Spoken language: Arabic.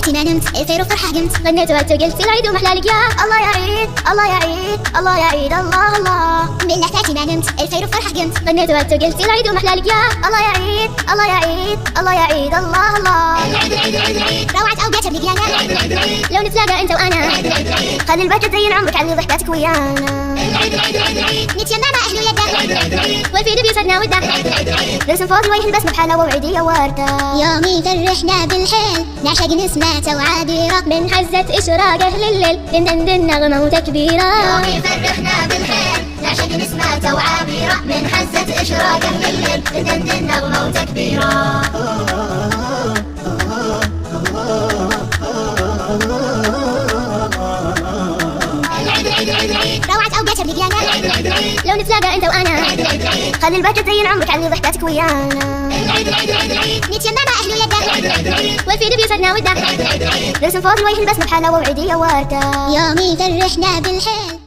نفساتي ما نمت، الخير وفرحة قمت، غنيت وعدت وقلت العيد ومحلى لقياه. الله يا عيد الله يا عيد الله يا عيد الله الله. من نفساتي ما نمت، الخير وفرحة قمت، غنيت وعدت وقلت العيد ومحلى لقياه. الله يا عيد الله يا عيد الله يا عيد الله الله. العيد العيد العيد العيد، روعة أوقات بلقيانا، العيد العيد العيد، لو نتلاقى أنت وأنا، العيد العيد العيد، خلي البهجة تزين عمرك علي ضحكاتك ويانا. العيد العيد العيد العيد، نتجمع مع أهل ويده، العيد العيد العيد، والفيد بيسعدنا وده، العيد العيد العيد، نرسم فوق الوجه البسمة بحلاوة وعيدية وردة. يومي فرحنا بالحيل، نعشق نسمة وعابرة، من حزة إشراق أهل الليل دندن نغمة وتكبيرة. يومي فرحنا بالخير، نعشق نسمة وعابرة، من حزة إشراق أهل الليل تدندن نغمة وتكبيرة. العيد العيد العيد العيد، روعة أوقات بلقيانا، العيد العيد العيد، لو نتلاقى أنت وأنا، العيد العيد العيد، خلي البهجة تزين عمرك علي ضحكاتك ويانا. العيد العيد العيد العيد، نتجمع مع أهل ويده، العيد العيد العيد، والفيد بيسعدنا وده، العيد العيد العيد، نرسم فوق الوجه البسمة بحلاوة وعيدية وردة. يومي فرحنا بالحيل.